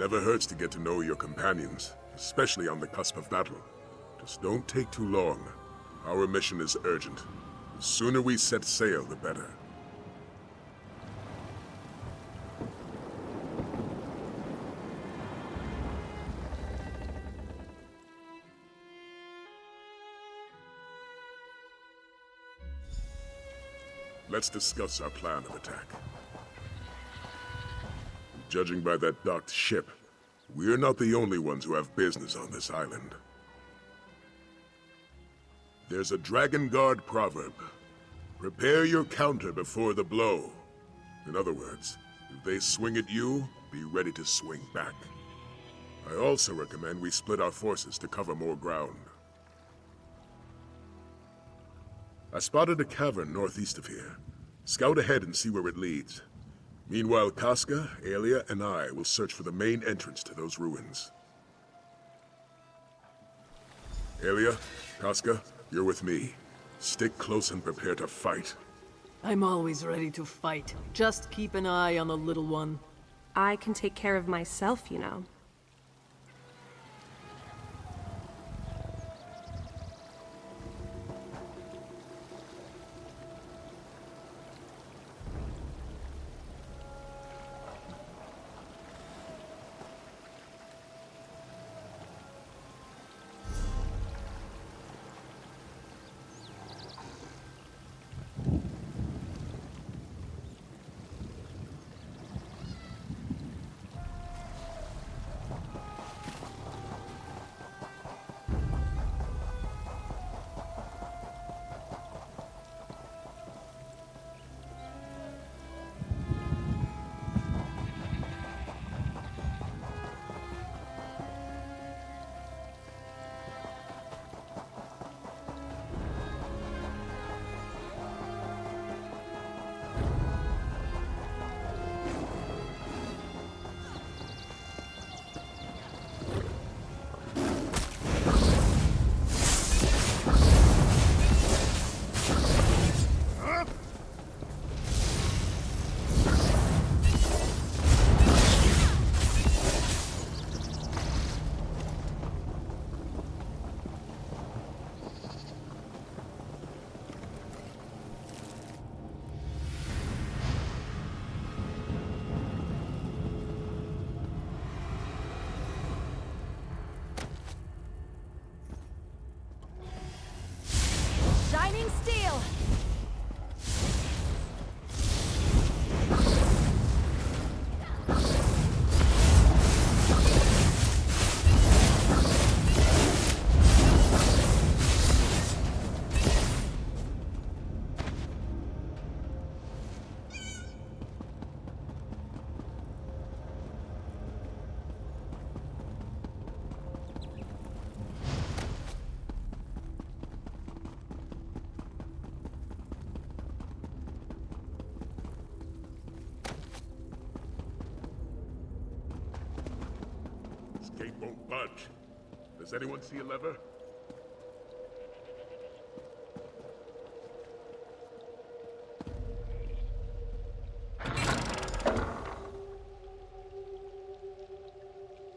never hurts to get to know your companions, especially on the cusp of battle. Just don't take too long. Our mission is urgent. The sooner we set sail, the better. Let's discuss our plan of attack. Judging by that docked ship, we're not the only ones who have business on this island. There's a Dragon Guard proverb. Prepare your counter before the blow. In other words, if they swing at you, be ready to swing back. I also recommend we split our forces to cover more ground. I spotted a cavern northeast of here. Scout ahead and see where it leads. Meanwhile, Casca, Aelia, and I will search for the main entrance to those ruins. Aelia, Casca, you're with me. Stick close and prepare to fight. I'm always ready to fight. Just keep an eye on the little one. I can take care of myself, you know. Steel! Gate won't budge. Does anyone see a lever?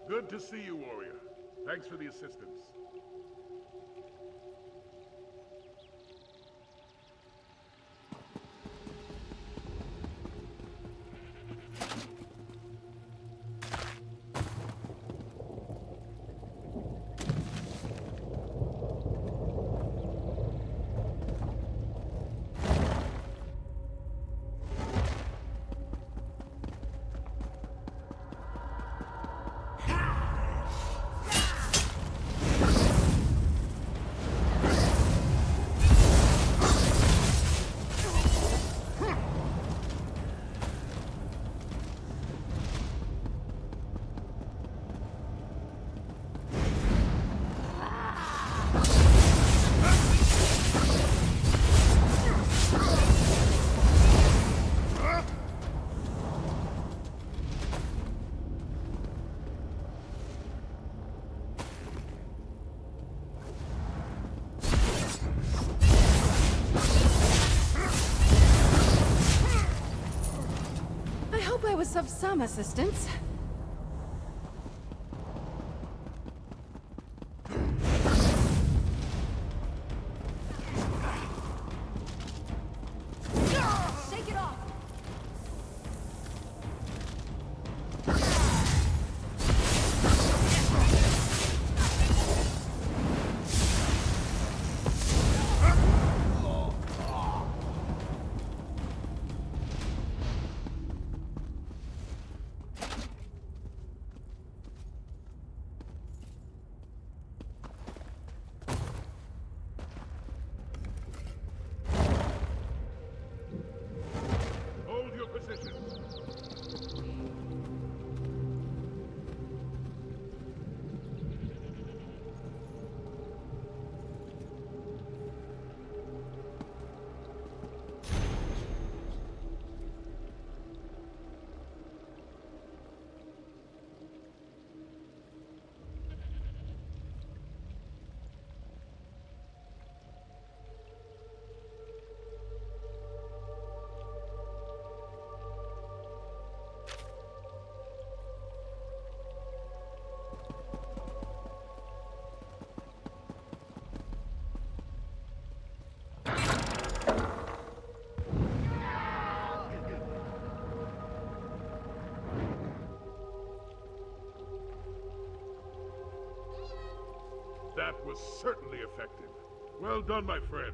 Good to see you, warrior. Thanks for the assistance. I was of some assistance. That was certainly effective. Well done, my friend.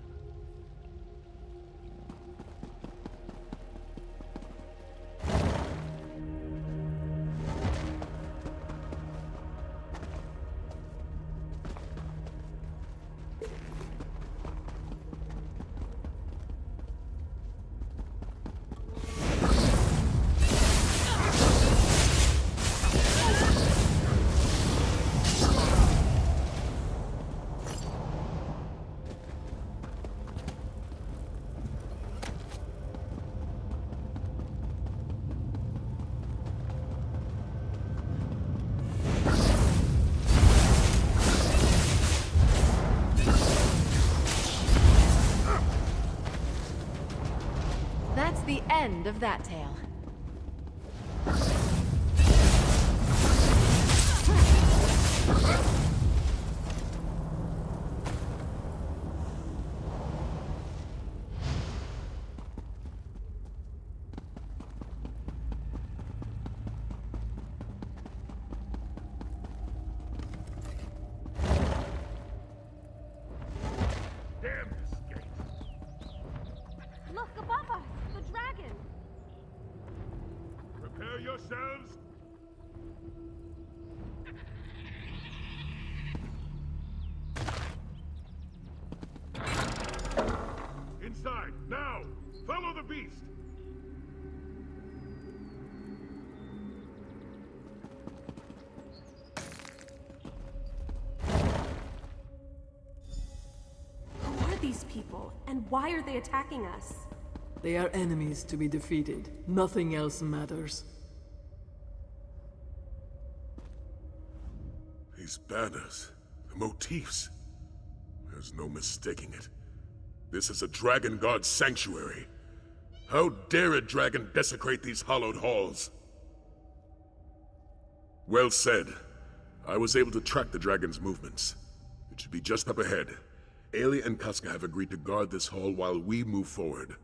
That's the end of that tale. Damn this gate. Look above us! The dragon! Prepare yourselves. Inside, now! Follow the beast! Who are these people, and why are they attacking us? They are enemies to be defeated. Nothing else matters. These banners, the motifs. There's no mistaking it. This is a dragon god's sanctuary. How dare a dragon desecrate these hallowed halls? Well said. I was able to track the dragon's movements. It should be just up ahead. Aelia and Casca have agreed to guard this hall while we move forward.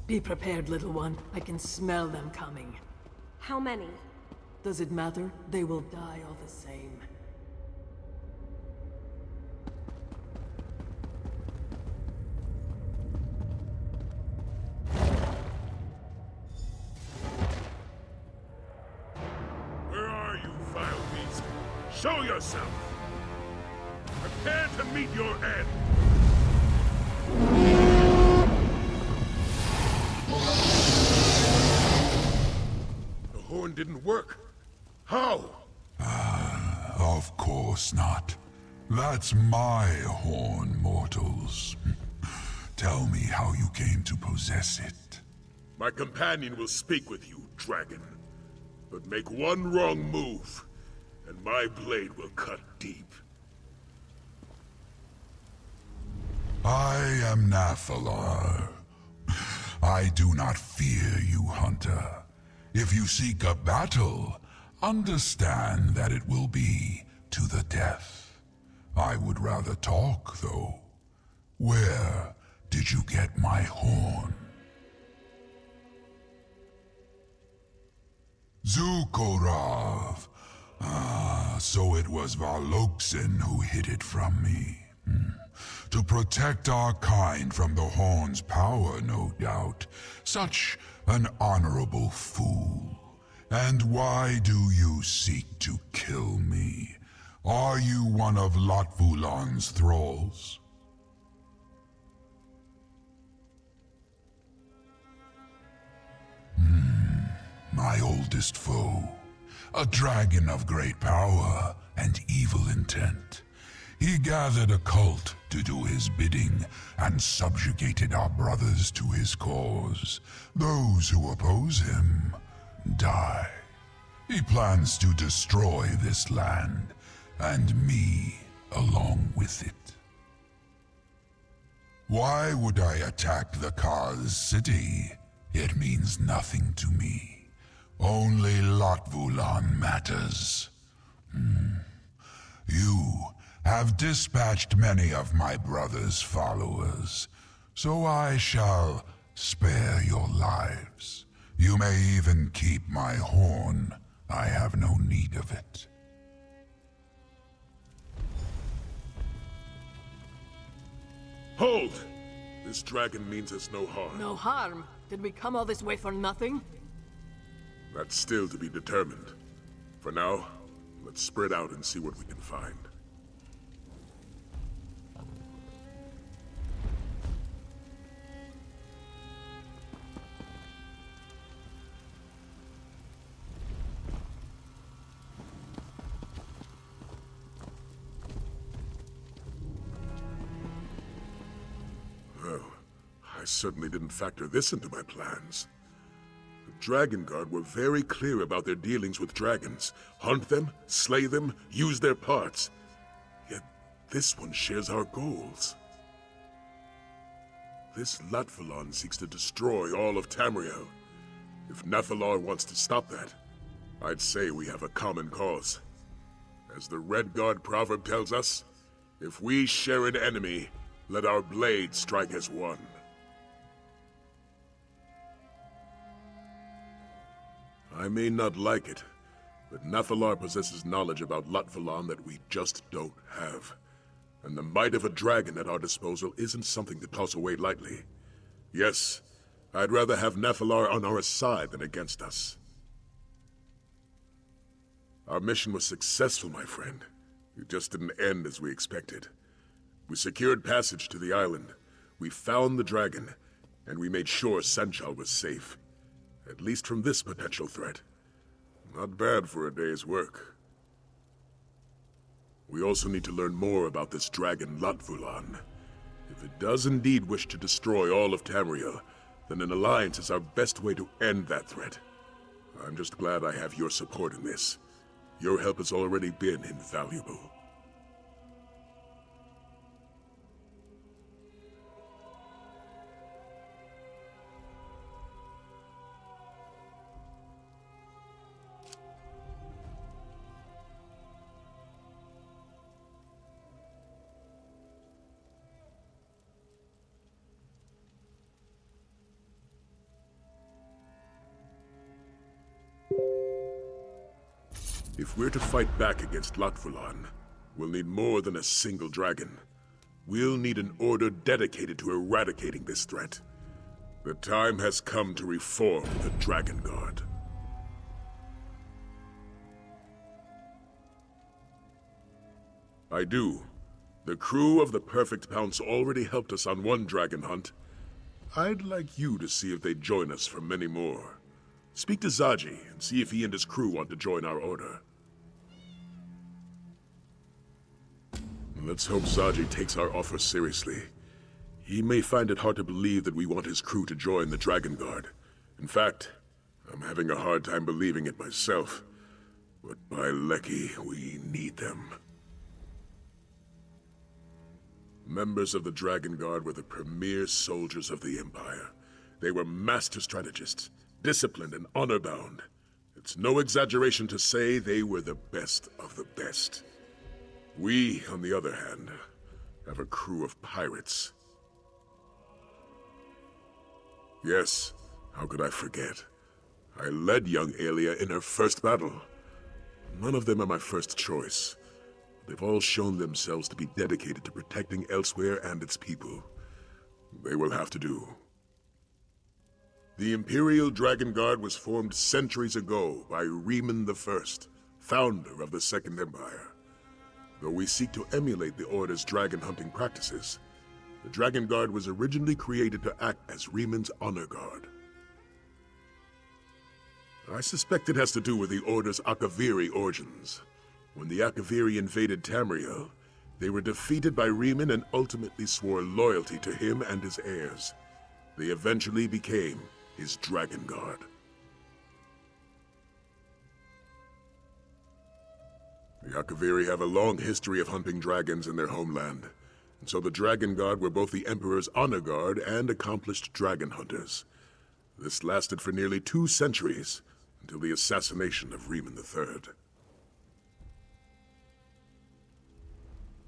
Be prepared, little one. I can smell them coming. How many? Does it matter? They will die all the same. Where are you, vile beast? Show yourself! Prepare to meet your end! The horn didn't work. How? Of course not. That's my horn, mortals. Tell me how you came to possess it. My companion will speak with you, dragon. But make one wrong move, and my blade will cut deep. I am Nathalar. I do not fear you, hunter. If you seek a battle, understand that it will be to the death. I would rather talk, though. Where did you get my horn? Zukorav. Ah, so it was Valoksin who hid it from me. To protect our kind from the horn's power, no doubt. Such an honorable fool. And why do you seek to kill me? Are you one of Latvulan's thralls? My oldest foe. A dragon of great power and evil intent. He gathered a cult to do his bidding and subjugated our brothers to his cause. Those who oppose him die. He plans to destroy this land, and me along with it. Why would I attack the Kaz city? It means nothing to me. Only Latvulan matters. You have dispatched many of my brother's followers, so I shall spare your lives. You may even keep my horn. I have no need of it. Hold! This dragon means us no harm. No harm. Did we come all this way for nothing? That's still to be determined. For now, let's spread out and see what we can find. Well, I certainly didn't factor this into my plans. Dragon Guard were very clear about their dealings with dragons. Hunt them, slay them, use their parts. Yet this one shares our goals. This Latvalon seeks to destroy all of Tamriel. If Nathalar wants to stop that, I'd say we have a common cause. As the Red Guard proverb tells us, if we share an enemy, let our blade strike as one. I may not like it, but Nathalar possesses knowledge about Latvalon that we just don't have. And the might of a dragon at our disposal isn't something to toss away lightly. Yes, I'd rather have Nathalar on our side than against us. Our mission was successful, my friend. It just didn't end as we expected. We secured passage to the island, we found the dragon, and we made sure Sanchal was safe. At least from this potential threat. Not bad for a day's work. We also need to learn more about this dragon Latvalon. If it does indeed wish to destroy all of Tamriel, then an alliance is our best way to end that threat. I'm just glad I have your support in this. Your help has already been invaluable. If we're to fight back against Latvalon, we'll need more than a single dragon. We'll need an order dedicated to eradicating this threat. The time has come to reform the Dragon Guard. I do. The crew of the Perfect Pounce already helped us on one dragon hunt. I'd like you to see if they'd join us for many more. Speak to Zaji and see if he and his crew want to join our order. Let's hope Zaji takes our offer seriously. He may find it hard to believe that we want his crew to join the Dragon Guard. In fact, I'm having a hard time believing it myself. But by Lecky, we need them. Members of the Dragon Guard were the premier soldiers of the Empire. They were master strategists, disciplined and honor-bound. It's no exaggeration to say they were the best of the best. We, on the other hand, have a crew of pirates. Yes, how could I forget? I led young Aelia in her first battle. None of them are my first choice. They've all shown themselves to be dedicated to protecting Elsewhere and its people. They will have to do. The Imperial Dragon Guard was formed centuries ago by Riemann I, founder of the Second Empire. Though we seek to emulate the Order's dragon hunting practices, the Dragon Guard was originally created to act as Riemann's honor guard. I suspect it has to do with the Order's Akaviri origins. When the Akaviri invaded Tamriel, they were defeated by Riemann and ultimately swore loyalty to him and his heirs. They eventually became his Dragon Guard. The Akaviri have a long history of hunting dragons in their homeland, and so the Dragon Guard were both the Emperor's honor guard and accomplished dragon hunters. This lasted for nearly 2 centuries, until the assassination of Riemann III.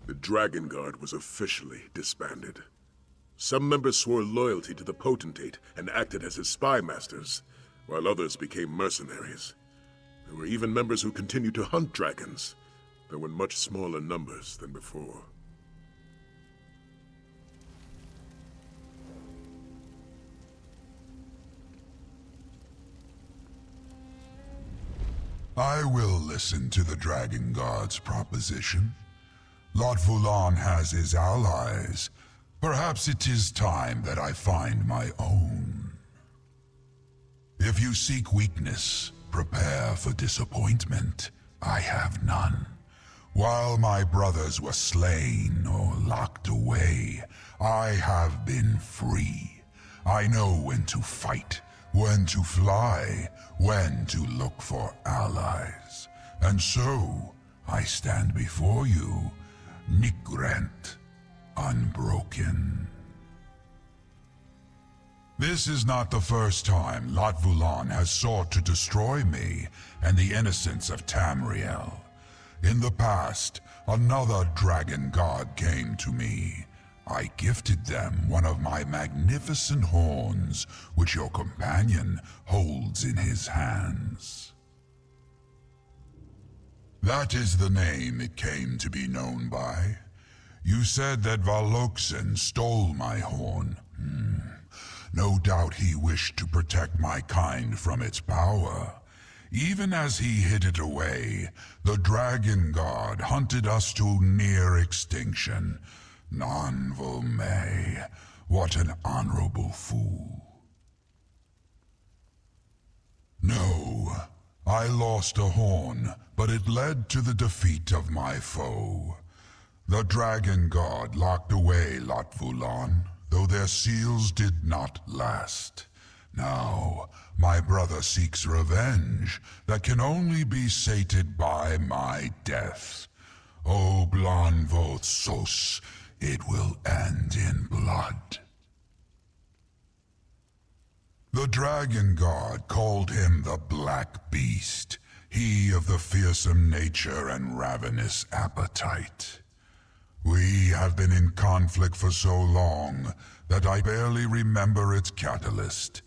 The Dragon Guard was officially disbanded. Some members swore loyalty to the potentate and acted as his spy masters, while others became mercenaries. There were even members who continued to hunt dragons, though in much smaller numbers than before. I will listen to the Dragon God's proposition. Lot Vulan has his allies. Perhaps it is time that I find my own. If you seek weakness, prepare for disappointment. I have none. While my brothers were slain or locked away, I have been free. I know when to fight, when to fly, when to look for allies. And so, I stand before you, Nigrent, unbroken. This is not the first time Lot Vulan has sought to destroy me and the innocents of Tamriel. In the past, another dragon god came to me. I gifted them one of my magnificent horns, which your companion holds in his hands. That is the name it came to be known by. You said that Valokson stole my horn. No doubt he wished to protect my kind from its power. Even as he hid it away, the dragon god hunted us to near extinction. Nanvolme, what an honorable fool. No, I lost a horn, but it led to the defeat of my foe. The dragon god locked away Lot Vulan, though their seals did not last. Now, my brother seeks revenge that can only be sated by my death. O Blanvot Sos, it will end in blood. The dragon god called him the Black Beast, he of the fearsome nature and ravenous appetite. We have been in conflict for so long that I barely remember its catalyst.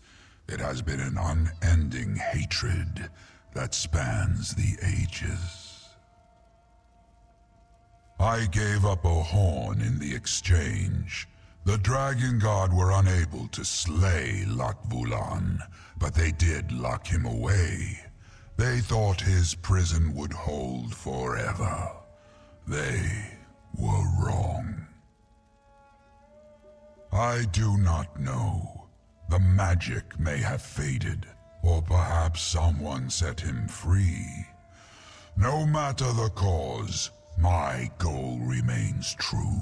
It has been an unending hatred that spans the ages. I gave up a horn in the exchange. The dragon god were unable to slay Lot Vulan, but they did lock him away. They thought his prison would hold forever. They were wrong. I do not know. The magic may have faded, or perhaps someone set him free. No matter the cause, my goal remains true.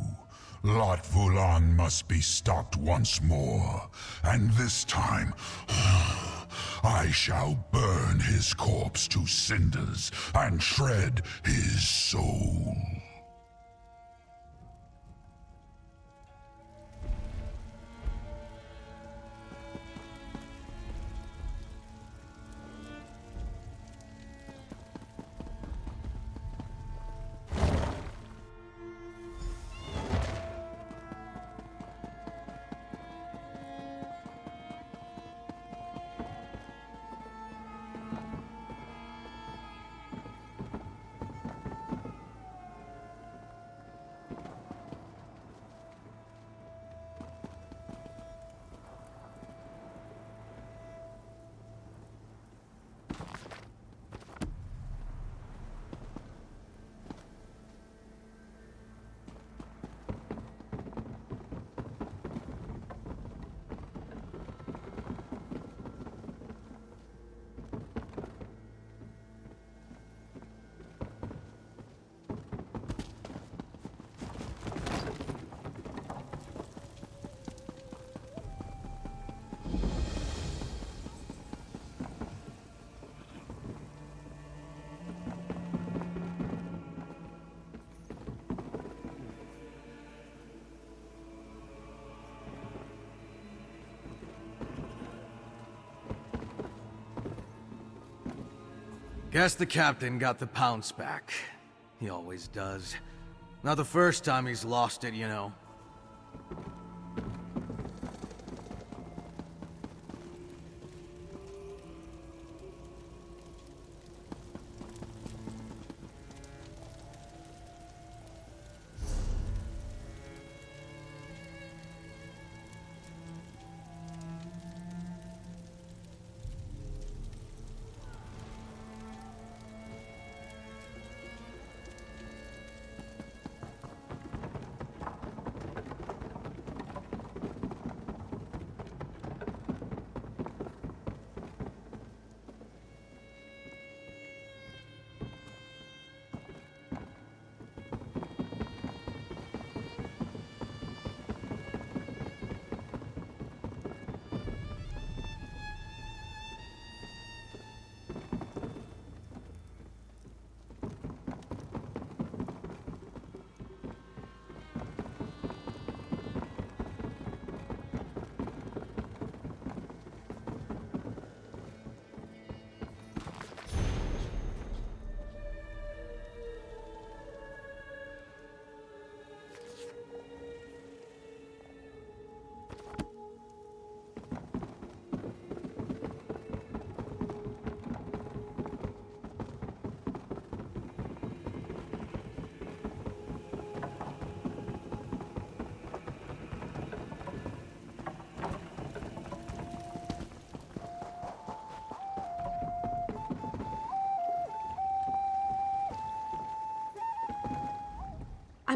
Lot Vulan must be stopped once more, and this time, I shall burn his corpse to cinders and shred his soul. Guess the captain got the pounce back. He always does. Not the first time he's lost it, you know.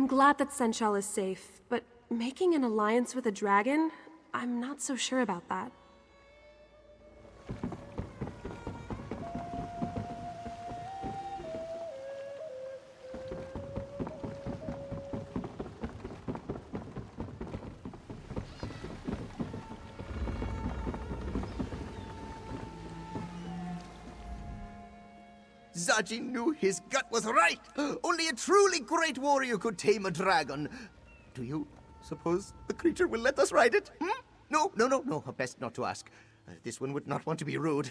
I'm glad that Senchal is safe, but making an alliance with a dragon? I'm not so sure about that. Zaji knew his gut was right. Only a truly great warrior could tame a dragon. Do you suppose the creature will let us ride it? No. Best not to ask. This one would not want to be rude.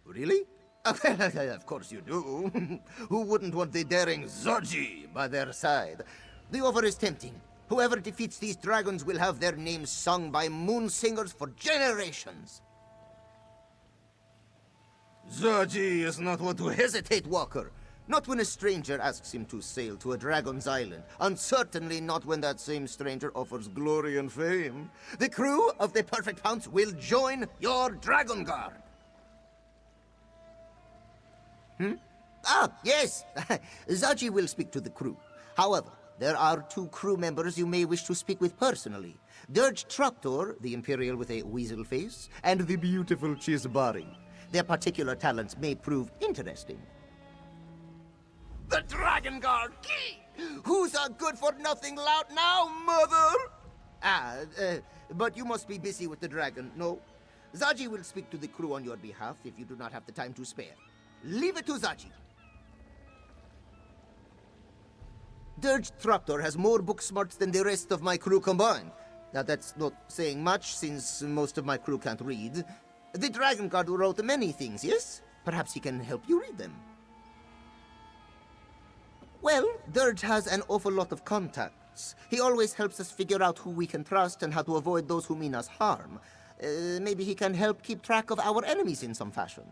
Really? Of course you do. Who wouldn't want the daring Zaji by their side? The offer is tempting. Whoever defeats these dragons will have their names sung by moon singers for generations. Zaji is not one to hesitate, Walker. Not when a stranger asks him to sail to a dragon's island, and certainly not when that same stranger offers glory and fame. The crew of the Perfect Pounce will join your Dragon Guard. Yes. Zaji will speak to the crew. However, there are 2 crew members you may wish to speak with personally. Dirge Traktor, the Imperial with a weasel face, and the beautiful Chisbari. Their particular talents may prove interesting. The Dragon Guard key! Who's a good-for-nothing lout now, mother? But you must be busy with the dragon, no? Zaji will speak to the crew on your behalf if you do not have the time to spare. Leave it to Zaji. Dirge Traktor has more book smarts than the rest of my crew combined. Now that's not saying much, since most of my crew can't read. The Dragon Guard wrote many things, yes? Perhaps he can help you read them. Well, Dirge has an awful lot of contacts. He always helps us figure out who we can trust and how to avoid those who mean us harm. Maybe he can help keep track of our enemies in some fashion.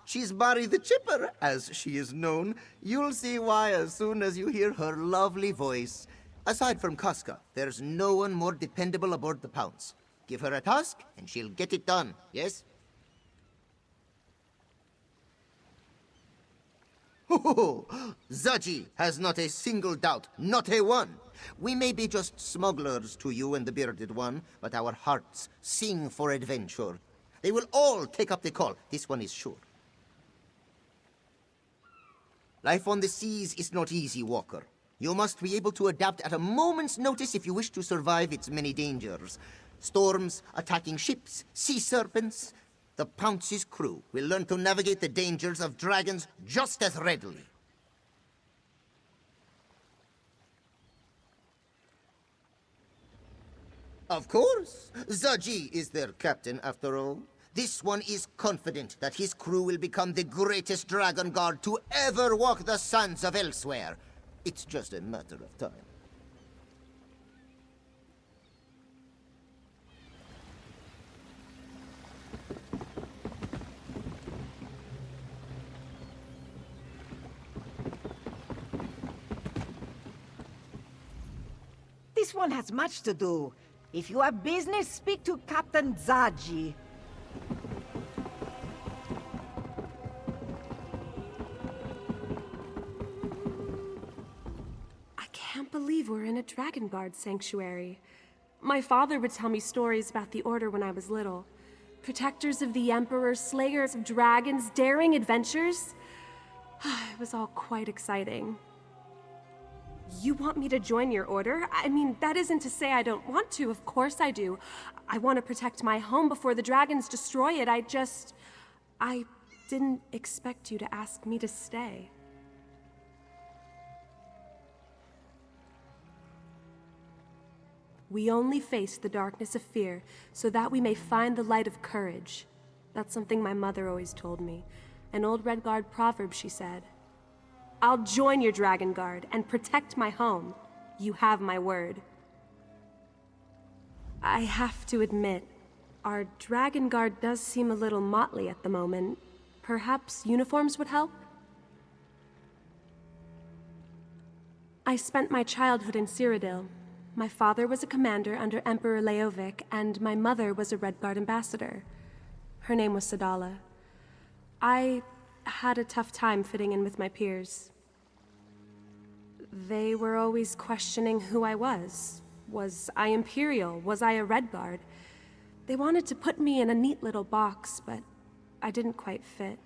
She's Barry the Chipper, as she is known. You'll see why as soon as you hear her lovely voice. Aside from Casca, there's no one more dependable aboard the Pounce. Give her a task, and she'll get it done, yes? Zaji has not a single doubt, not a one. We may be just smugglers to you and the Bearded One, but our hearts sing for adventure. They will all take up the call, this one is sure. Life on the seas is not easy, Walker. You must be able to adapt at a moment's notice if you wish to survive its many dangers. Storms, attacking ships, sea serpents. The Pounce's crew will learn to navigate the dangers of dragons just as readily. Of course. Zaji is their captain, after all. This one is confident that his crew will become the greatest Dragon Guard to ever walk the sands of Elsewhere. It's just a matter of time. This one has much to do. If you have business, speak to Captain Zaji. I can't believe we're in a Dragon Guard sanctuary. My father would tell me stories about the Order when I was little. Protectors of the Emperor, slayers of dragons, daring adventures. It was all quite exciting. You want me to join your order? I mean, that isn't to say I don't want to. Of course I do. I want to protect my home before the dragons destroy it. I didn't expect you to ask me to stay. We only face the darkness of fear so that we may find the light of courage. That's something my mother always told me. An old Red Guard proverb, she said. I'll join your Dragon Guard and protect my home. You have my word. I have to admit, our Dragon Guard does seem a little motley at the moment. Perhaps uniforms would help? I spent my childhood in Cyrodiil. My father was a commander under Emperor Leovic, and my mother was a Red Guard ambassador. Her name was Sadala. I had a tough time fitting in with my peers. They were always questioning who I was. Was I Imperial? Was I a Red Guard? They wanted to put me in a neat little box, but I didn't quite fit.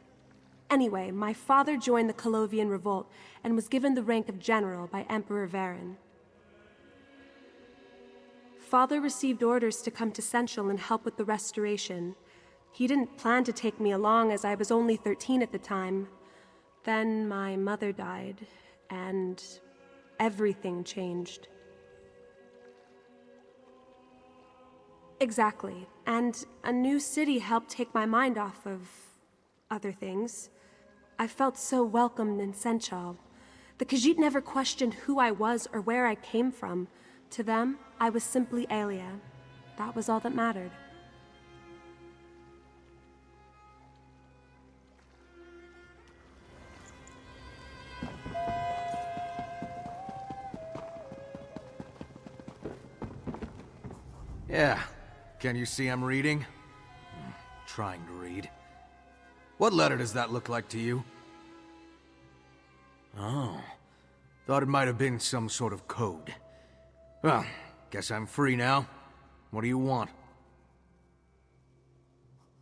Anyway, my father joined the Colovian Revolt and was given the rank of General by Emperor Varen. Father received orders to come to Central and help with the restoration. He didn't plan to take me along as I was only 13 at the time. Then my mother died, and everything changed. Exactly, and a new city helped take my mind off of other things. I felt so welcomed in Senchal. The Khajiit never questioned who I was or where I came from. To them, I was simply Aelia. That was all that mattered. Yeah. Can you see I'm reading? Trying to read. What letter does that look like to you? Oh. Thought it might have been some sort of code. Well, guess I'm free now. What do you want?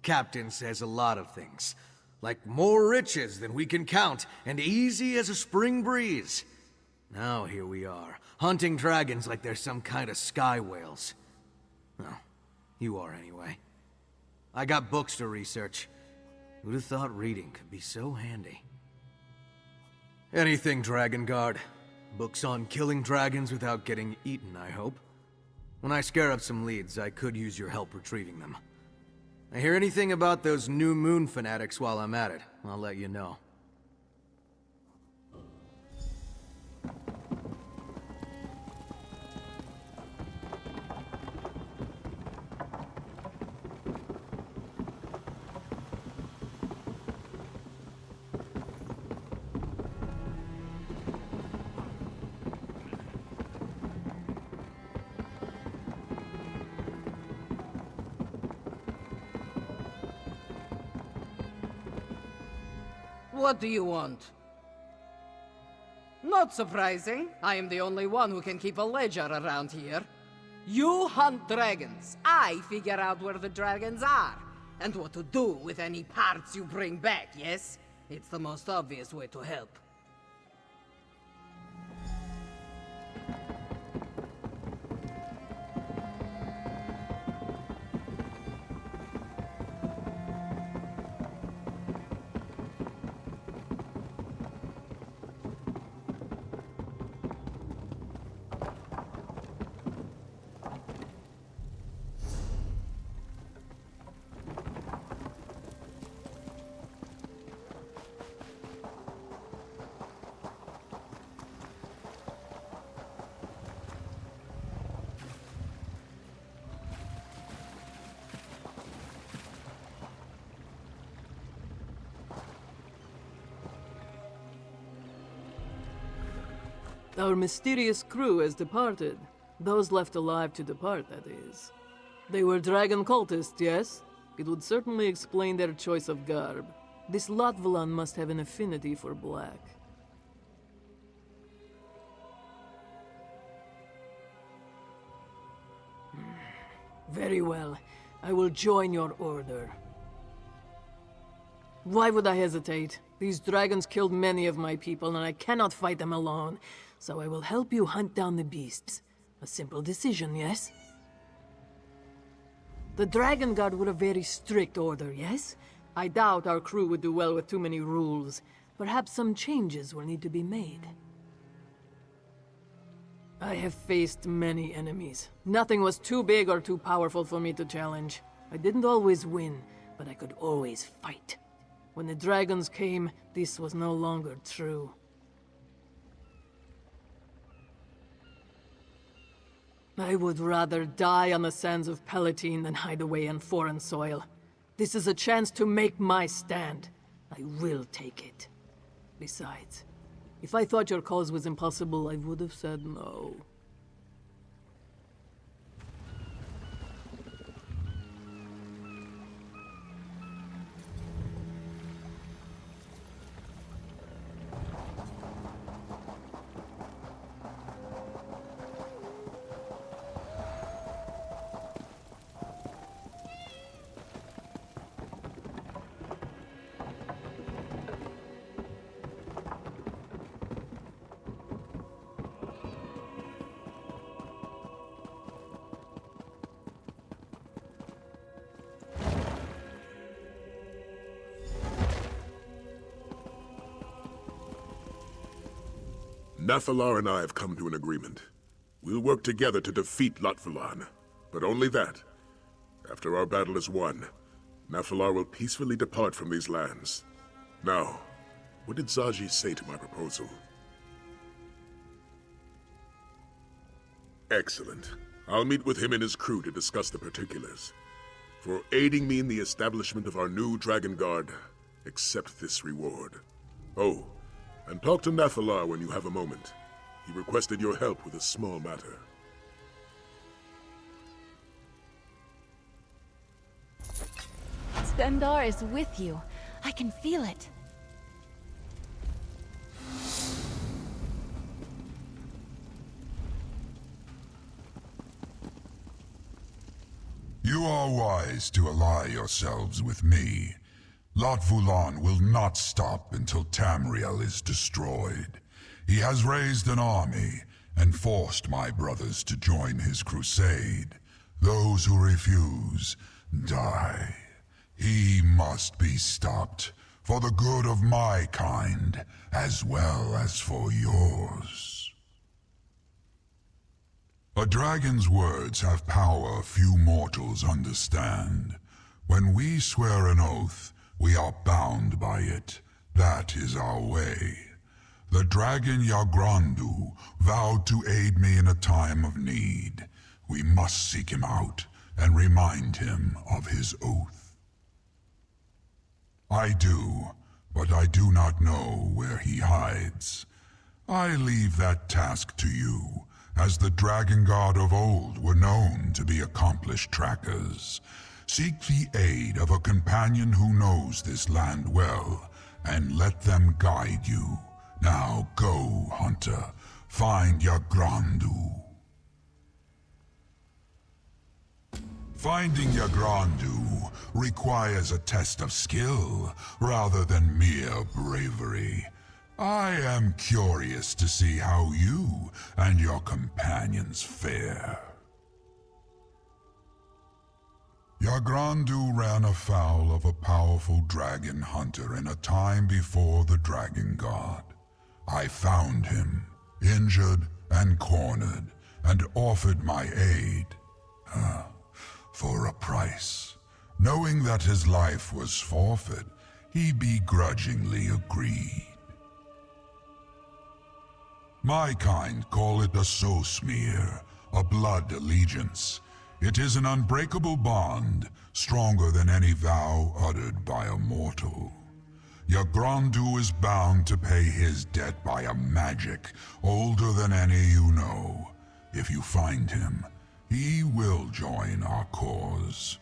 Captain says a lot of things. Like more riches than we can count, and easy as a spring breeze. Now here we are, hunting dragons like they're some kind of sky whales. Well, you are anyway. I got books to research. Who'd have thought reading could be so handy? Anything, Dragon Guard. Books on killing dragons without getting eaten, I hope. When I scare up some leads, I could use your help retrieving them. I hear anything about those New Moon fanatics while I'm at it, I'll let you know. What do you want? Not surprising. I am the only one who can keep a ledger around here. You hunt dragons. I figure out where the dragons are, and what to do with any parts you bring back, yes? It's the most obvious way to help. Our mysterious crew has departed. Those left alive to depart, that is. They were dragon cultists, yes? It would certainly explain their choice of garb. This Latvalan must have an affinity for black. Very well. I will join your order. Why would I hesitate? These dragons killed many of my people, and I cannot fight them alone. So I will help you hunt down the beasts. A simple decision, yes? The Dragon Guard were a very strict order, yes? I doubt our crew would do well with too many rules. Perhaps some changes will need to be made. I have faced many enemies. Nothing was too big or too powerful for me to challenge. I didn't always win, but I could always fight. When the dragons came, this was no longer true. I would rather die on the sands of Palatine than hide away on foreign soil. This is a chance to make my stand. I will take it. Besides, if I thought your cause was impossible, I would have said no. Nathalar and I have come to an agreement. We'll work together to defeat Lotfalan, but only that. After our battle is won, Nathalar will peacefully depart from these lands. Now, what did Zaji say to my proposal? Excellent. I'll meet with him and his crew to discuss the particulars. For aiding me in the establishment of our new Dragon Guard, accept this reward. Oh, and talk to Nathalar when you have a moment. He requested your help with a small matter. Stendarr is with you. I can feel it. You are wise to ally yourselves with me. Lotfalan will not stop until Tamriel is destroyed. He has raised an army and forced my brothers to join his crusade. Those who refuse, die. He must be stopped, for the good of my kind, as well as for yours. A dragon's words have power few mortals understand. When we swear an oath, we are bound by it. That is our way. The dragon Yagrandu vowed to aid me in a time of need. We must seek him out and remind him of his oath. I do, but I do not know where he hides. I leave that task to you, as the Dragon Guard of old were known to be accomplished trackers. Seek the aid of a companion who knows this land well, and let them guide you. Now go, hunter. Find Yagrandu. Finding Yagrandu requires a test of skill rather than mere bravery. I am curious to see how you and your companions fare. Yagrandu ran afoul of a powerful dragon hunter in a time before the Dragon God. I found him, injured and cornered, and offered my aid. For a price. Knowing that his life was forfeit, he begrudgingly agreed. My kind call it a soul smear, a blood allegiance. It is an unbreakable bond, stronger than any vow uttered by a mortal. Yagrandu is bound to pay his debt by a magic older than any you know. If you find him, he will join our cause.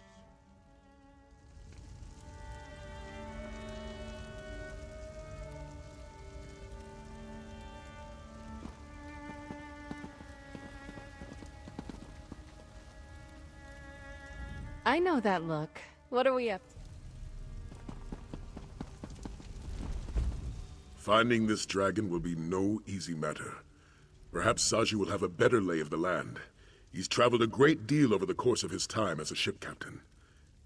I know that look. What are we up to? Finding this dragon will be no easy matter. Perhaps Zaji will have a better lay of the land. He's traveled a great deal over the course of his time as a ship captain.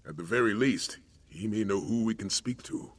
At the very least, he may know who we can speak to.